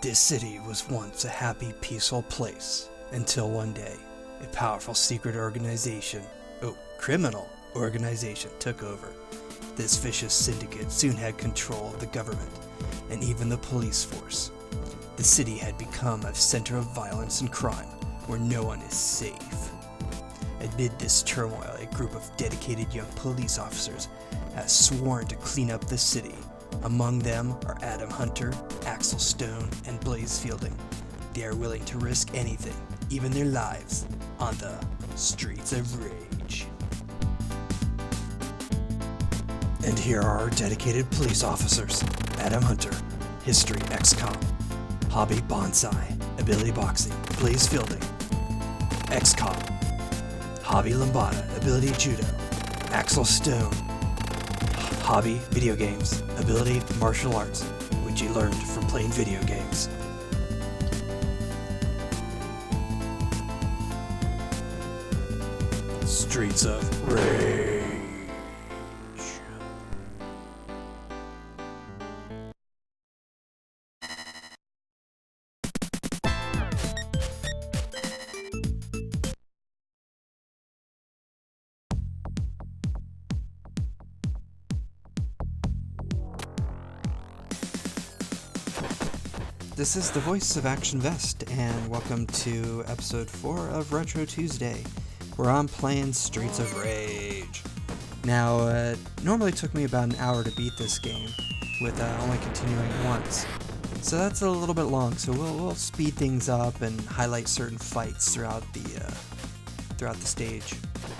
This city was once a happy, peaceful place, until one day, a powerful secret organization, criminal organization, took over. This vicious syndicate soon had control of the government, and even the police force. The city had become a center of violence and crime, where no one is safe. Amid this turmoil, a group of dedicated young police officers has sworn to clean up the city. Among them are Adam Hunter, Axel Stone, and Blaze Fielding. They are willing to risk anything, even their lives, on the streets of Raaage. And here are our dedicated police officers. Adam Hunter, History XCOM. Hobby Bonsai, Ability Boxing, Blaze Fielding. XCOM. Hobby Lambada, Ability Judo. Axel Stone. Hobby Video Games, Ability Martial Arts, which he learned from playing video games. Streets of Raaage. This is the voice of ActionVest, and welcome to episode 4 of Retro Tuesday, where I'm playing Streets of Raaage. Now, it normally took me about an hour to beat this game, with only continuing once. So that's a little bit long, so we'll speed things up and highlight certain fights throughout the stage.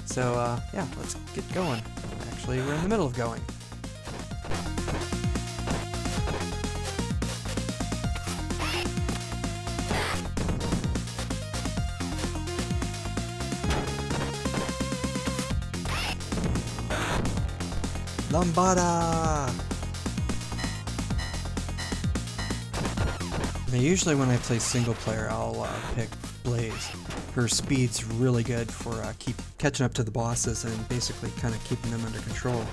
So, yeah, let's get going. Actually, we're in the middle of going. Lambada! Now usually when I play single player, I'll pick Blaze. Her speed's really good for keep catching up to the bosses and basically kind of keeping them under control.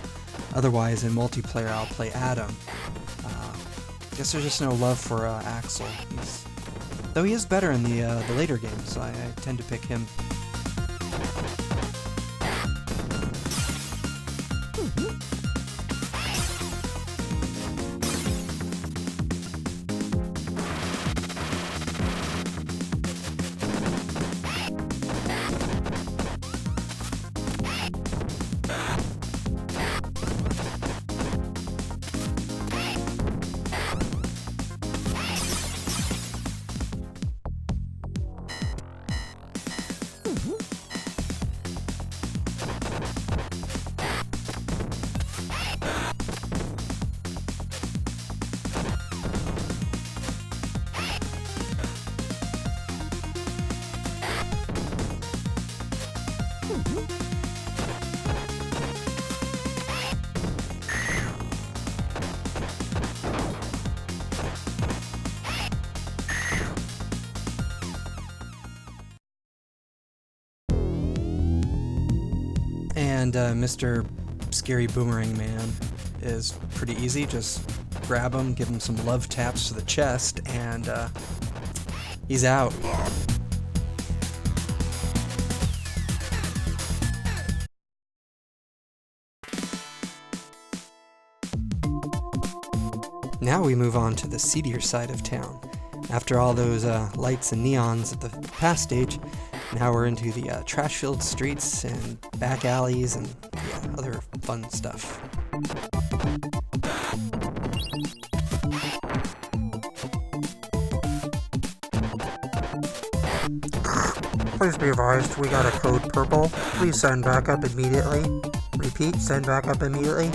Otherwise, in multiplayer, I'll play Adam. Guess there's just no love for Axel. Though he is better in the later games, so I tend to pick him. And Mr. Scary Boomerang Man is pretty easy. Just grab him, give him some love taps to the chest, and he's out. Now we move on to the seedier side of town. After all those lights and neons at the past stage, now we're into the trash-filled streets and back alleys and other fun stuff. Please be advised, we got a code purple. Please send back up immediately. Repeat, send back up immediately.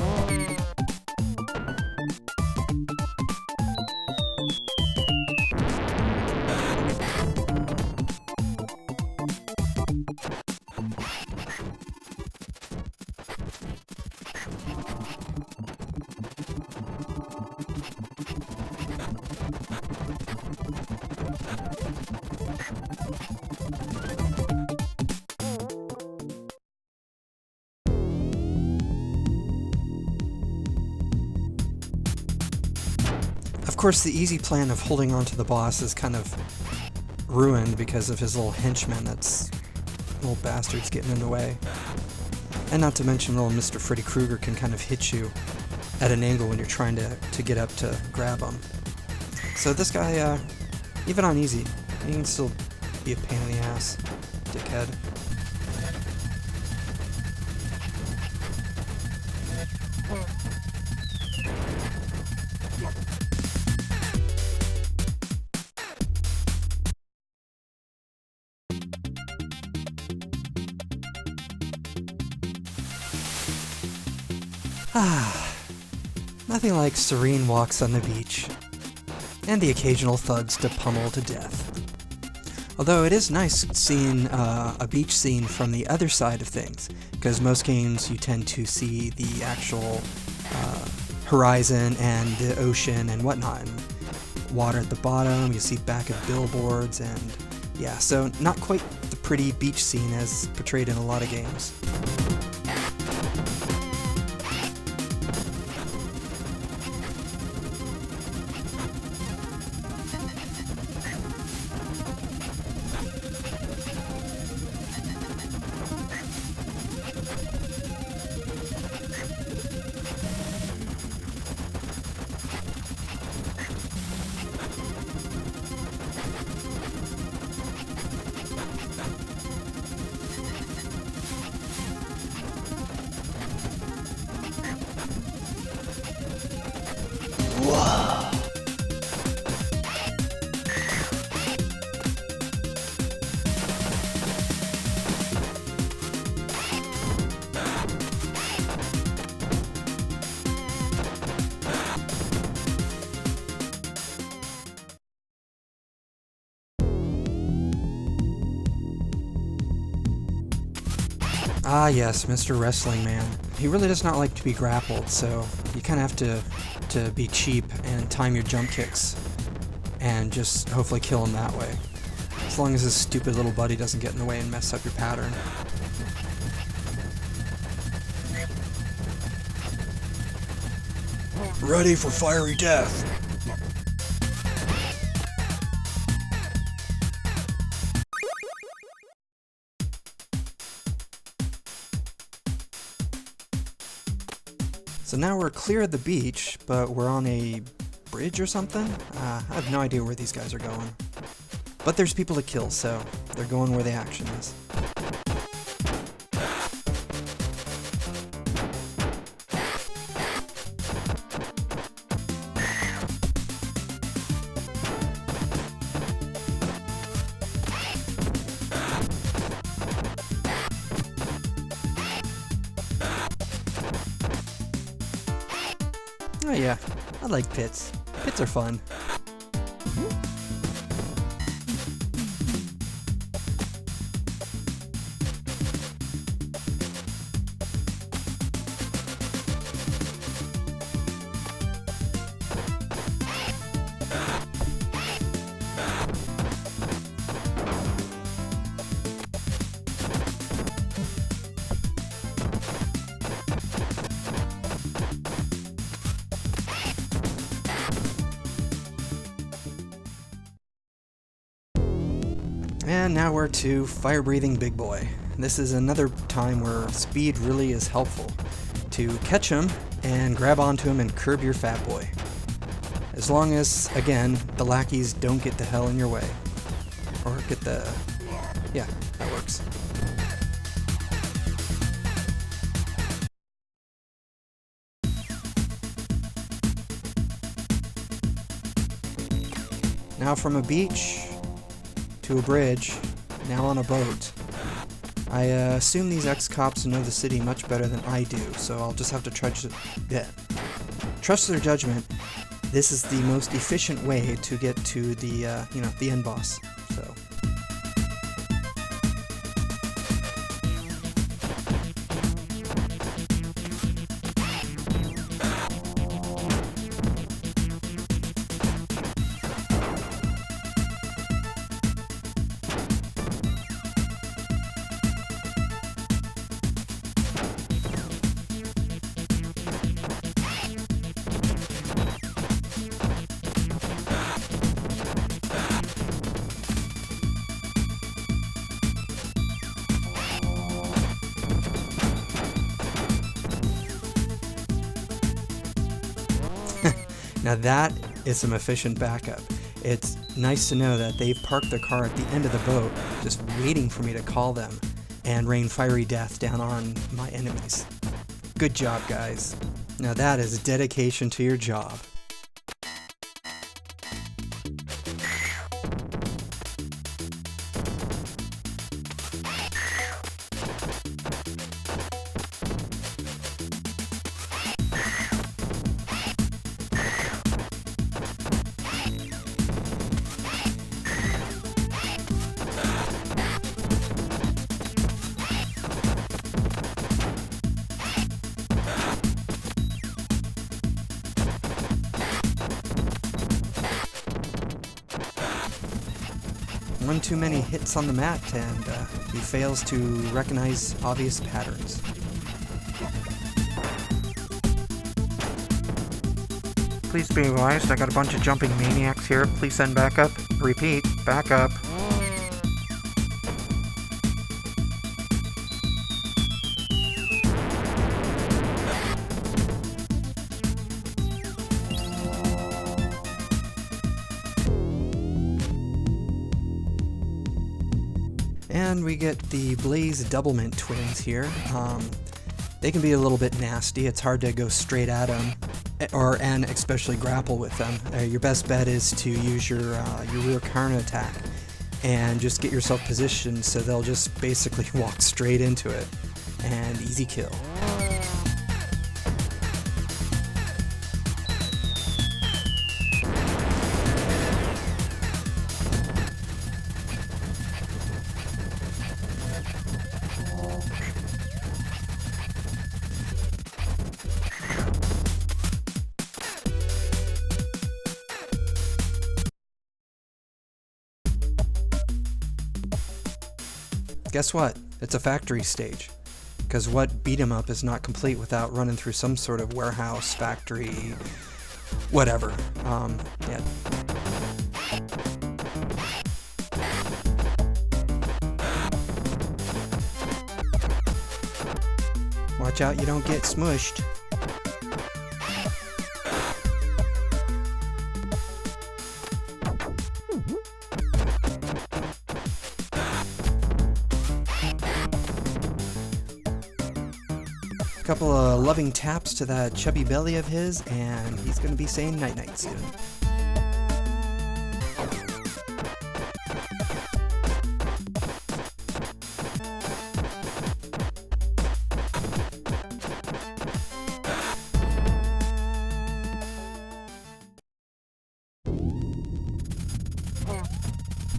course, the easy plan of holding on to the boss is kind of ruined because of his little henchman that's little bastards getting in the way. And not to mention little Mr. Freddy Krueger can kind of hit you at an angle when you're trying to get up to grab him. So this guy, even on easy, he can still be a pain in the ass, dickhead. Nothing like serene walks on the beach, and the occasional thugs to pummel to death. Although it is nice seeing a beach scene from the other side of things, because most games you tend to see the actual horizon and the ocean and whatnot, and water at the bottom, you see back of billboards, and yeah, so not quite the pretty beach scene as portrayed in a lot of games. Ah yes, Mr. Wrestling Man. He really does not like to be grappled, so you kind of have to be cheap and time your jump kicks and just hopefully kill him that way. As long as his stupid little buddy doesn't get in the way and mess up your pattern. Ready for fiery death! So now we're clear of the beach, but we're on a bridge or something? I have no idea where these guys are going. But there's people to kill, so they're going where the action is. Oh yeah, I like pits. Pits are fun. And now we're to fire-breathing Big Boy. This is another time where speed really is helpful to catch him and grab onto him and curb your fat boy. As long as, again, the lackeys don't get the hell in your way. Or get the... yeah, that works. Now from a beach to a bridge, now on a boat. I assume these ex-cops know the city much better than I do, so I'll just have to trust their judgment. This is the most efficient way to get to the, the end boss. So. Now that is some efficient backup. It's nice to know that they've parked their car at the end of the boat, just waiting for me to call them and rain fiery death down on my enemies. Good job, guys. Now that is dedication to your job. One too many hits on the mat and he fails to recognize obvious patterns. Please be advised, I got a bunch of jumping maniacs here. Please send backup. Repeat, backup. And we get the Blaze Doublemint twins here. They can be a little bit nasty. It's hard to go straight at them, and especially grapple with them. Your best bet is to use your rear counter attack and just get yourself positioned so they'll just basically walk straight into it. And easy kill. Guess what? It's a factory stage. Because what beat 'em up is not complete without running through some sort of warehouse, factory, whatever. Yeah. Watch out you don't get smushed. A couple of loving taps to that chubby belly of his, and he's going to be saying night-night soon.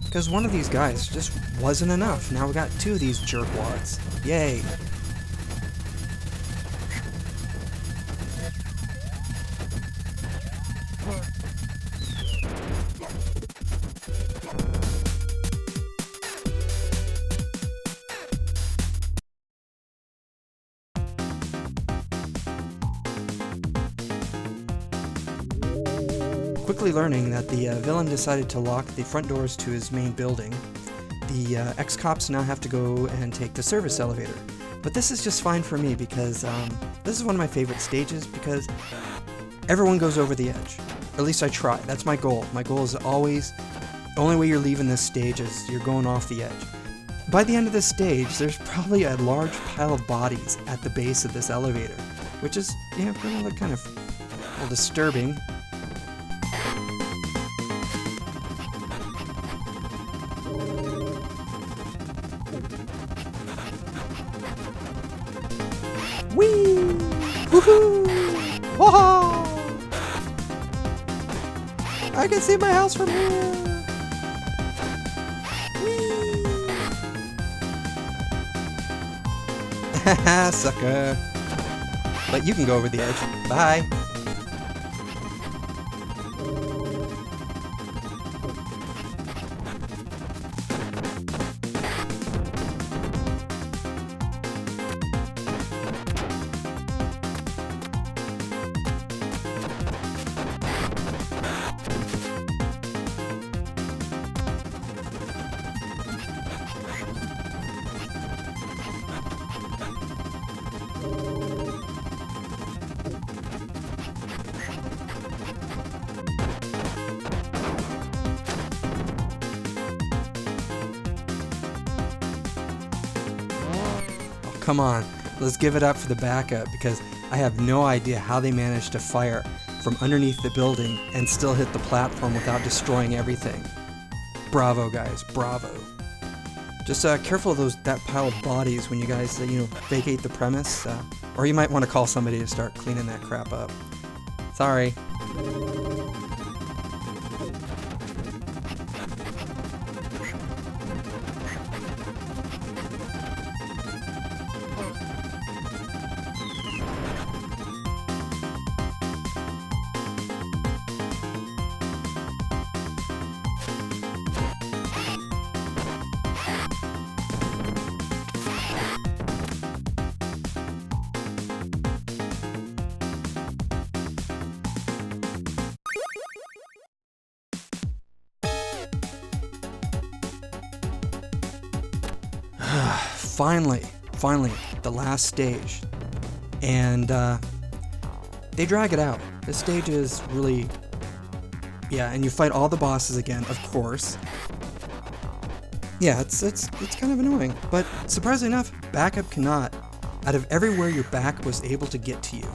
Because one of these guys just wasn't enough. Now we got two of these jerkwads. Yay! Quickly learning that the villain decided to lock the front doors to his main building, the ex-cops now have to go and take the service elevator. But this is just fine for me because this is one of my favorite stages because everyone goes over the edge. Or at least I try. That's my goal. My goal is always, the only way you're leaving this stage is you're going off the edge. By the end of this stage, there's probably a large pile of bodies at the base of this elevator, which is, you know, going to look kind of a little disturbing. Whee! Woohoo! Whoa! I can see my house from here! Whee! Haha, sucker! But you can go over the edge. Bye! come on. Let's give it up for the backup, because I have no idea how they managed to fire from underneath the building and still hit the platform without destroying everything. Bravo, guys. Bravo. Just careful of that pile of bodies when you guys, vacate the premise. Or you might want to call somebody to start cleaning that crap up. Sorry. Finally, the last stage. And they drag it out. This stage is really, and you fight all the bosses again, of course. Yeah, it's kind of annoying, but surprisingly enough, backup cannot. Out of everywhere your back was able to get to you,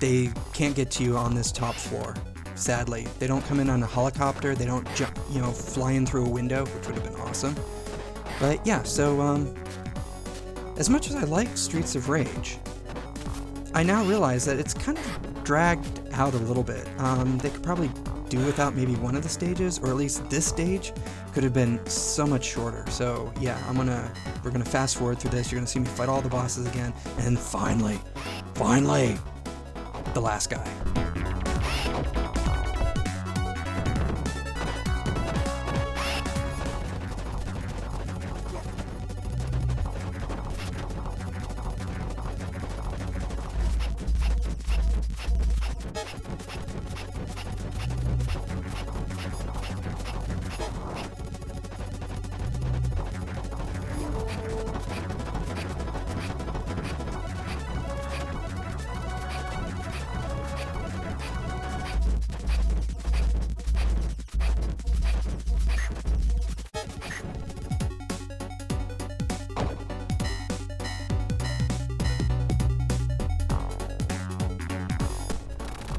they can't get to you on this top floor. Sadly, they don't come in on a helicopter. They don't jump, fly in through a window, which would have been awesome. But yeah, so as much as I like Streets of Rage, I now realize that it's kind of dragged out a little bit. They could probably do without maybe one of the stages, or at least this stage could have been so much shorter. So yeah, we're gonna fast forward through this. You're gonna see me fight all the bosses again, and finally, the last guy.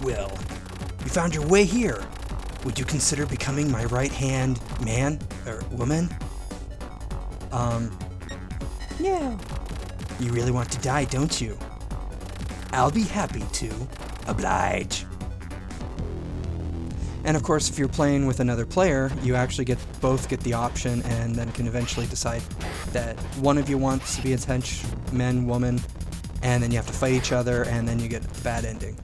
Well, you found your way here. Would you consider becoming my right-hand man or woman? Yeah. You really want to die, don't you? I'll be happy to oblige. And of course, if you're playing with another player, you actually both get the option, and then can eventually decide that one of you wants to be a henchman, woman, and then you have to fight each other, and then you get a bad ending.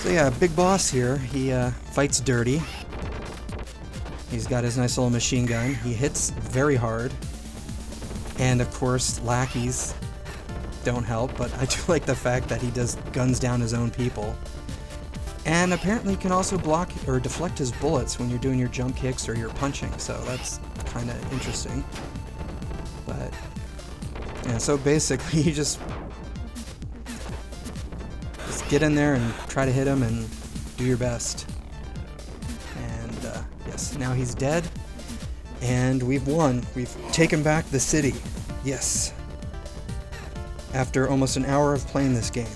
So yeah, Big Boss here, he fights dirty. He's got his nice little machine gun. He hits very hard. And of course, lackeys don't help, but I do like the fact that he does guns down his own people. And apparently you can also block or deflect his bullets when you're doing your jump kicks or your punching, so that's kind of interesting. But yeah, so basically you just get in there and try to hit him and do your best. And yes, now he's dead, and we've won. We've taken back the city. Yes. After almost an hour of playing this game.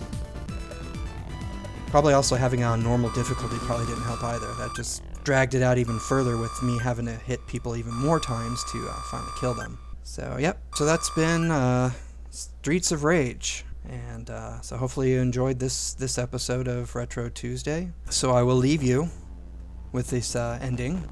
Probably also having it on normal difficulty probably didn't help either. That just dragged it out even further with me having to hit people even more times to finally kill them. So, yep. So that's been Streets of Rage. And so hopefully you enjoyed this episode of Retro Tuesday. So I will leave you with this ending.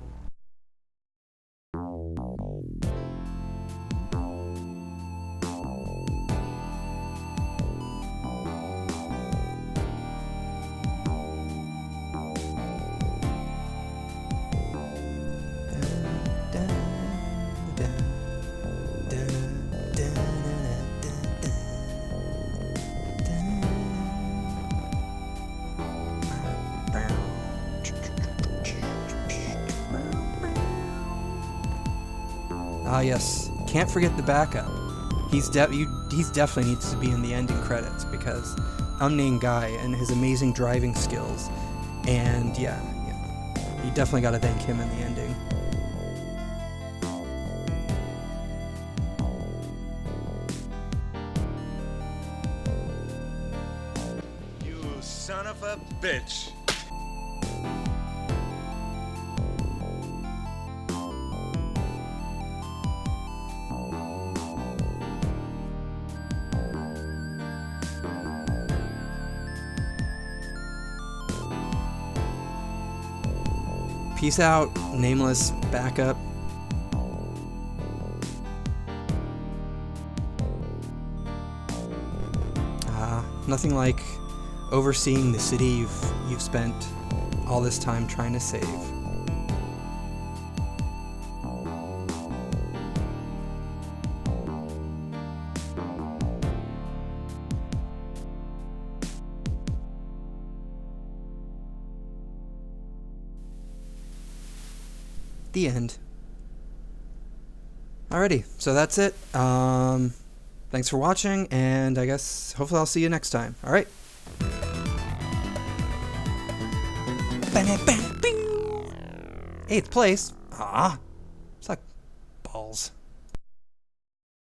Ah, yes. Can't forget the backup. He's definitely needs to be in the ending credits because unnamed guy and his amazing driving skills, and yeah, you definitely got to thank him in the ending. You son of a bitch. Peace out, nameless backup. Nothing like overseeing the city you've spent all this time trying to save. The end. Alrighty, so that's it. Thanks for watching, and I guess hopefully I'll see you next time. Alright. 8th place. Ah, it's like balls.